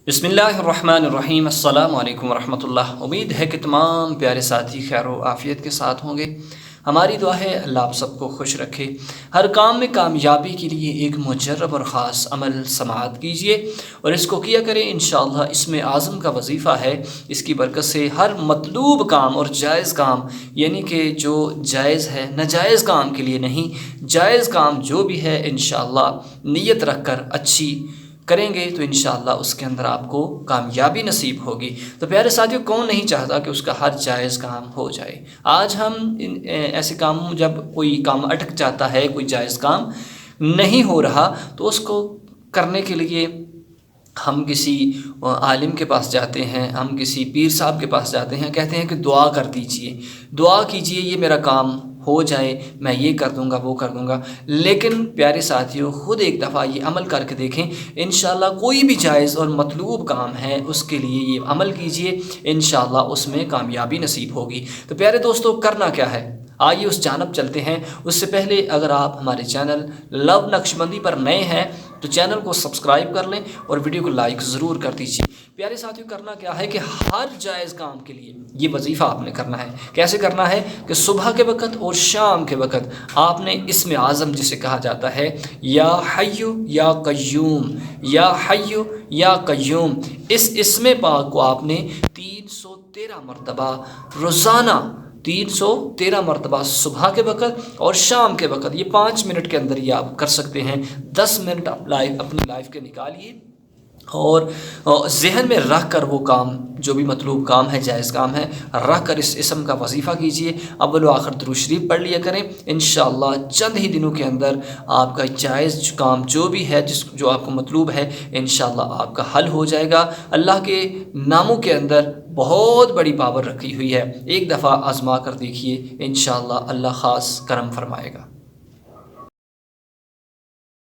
بسم اللہ الرحمن الرحیم، السلام علیکم ورحمۃ اللہ۔ امید ہے کہ تمام پیارے ساتھی خیر و عافیت کے ساتھ ہوں گے۔ ہماری دعا ہے اللہ آپ سب کو خوش رکھے۔ ہر کام میں کامیابی کے لیے ایک مجرب اور خاص عمل سماعت کیجیے اور اس کو کیا کریں انشاءاللہ۔ اسم اعظم کا وظیفہ ہے، اس کی برکت سے ہر مطلوب کام اور جائز کام، یعنی کہ جو جائز ہے ناجائز کام کے لیے نہیں، جائز کام جو بھی ہے انشاءاللہ نیت رکھ کر اچھی کریں گے تو انشاءاللہ اس کے اندر آپ کو کامیابی نصیب ہوگی۔ تو پیارے ساتھیوں، کون نہیں چاہتا کہ اس کا ہر جائز کام ہو جائے؟ آج ہم ایسے کاموں، جب کوئی کام اٹک جاتا ہے، کوئی جائز کام نہیں ہو رہا، تو اس کو کرنے کے لیے ہم کسی عالم کے پاس جاتے ہیں، ہم کسی پیر صاحب کے پاس جاتے ہیں، کہتے ہیں کہ دعا کر دیجئے، دعا کیجئے یہ میرا کام ہو جائے، میں یہ کر دوں گا وہ کر دوں گا۔ لیکن پیارے ساتھیوں، خود ایک دفعہ یہ عمل کر کے دیکھیں، انشاءاللہ کوئی بھی جائز اور مطلوب کام ہے اس کے لیے یہ عمل کیجئے، انشاءاللہ اس میں کامیابی نصیب ہوگی۔ تو پیارے دوستو، کرنا کیا ہے؟ آئیے اس جانب چلتے ہیں۔ اس سے پہلے اگر آپ ہمارے چینل لو نقش بندی پر نئے ہیں تو چینل کو سبسکرائب کر لیں اور ویڈیو کو لائک ضرور کر دیجیے۔ پیارے ساتھیوں، کرنا کیا ہے کہ ہر جائز کام کے لیے یہ وظیفہ آپ نے کرنا ہے۔ کیسے کرنا ہے کہ صبح کے وقت اور شام کے وقت آپ نے اسم اعظم جسے کہا جاتا ہے یا حیو یا قیوم، یا حیو یا قیوم، اس اسم پاک کو آپ نے 313 مرتبہ روزانہ، 313 مرتبہ صبح کے وقت اور شام کے وقت، یہ 5 منٹ کے اندر یہ آپ کر سکتے ہیں۔ 10 منٹ اپنی لائف کے نکالیے اور ذہن میں رکھ کر وہ کام، جو بھی مطلوب کام ہے، جائز کام ہے، رکھ کر اس اسم کا وظیفہ کیجیے۔ اول و آخر درود شریف پڑھ لیا کریں، انشاءاللہ چند ہی دنوں کے اندر آپ کا جائز کام جو بھی ہے، جو آپ کو مطلوب ہے، انشاءاللہ آپ کا حل ہو جائے گا۔ اللہ کے ناموں کے اندر بہت بڑی پاور رکھی ہوئی ہے، ایک دفعہ آزما کر دیکھیے، انشاءاللہ اللہ خاص کرم فرمائے گا۔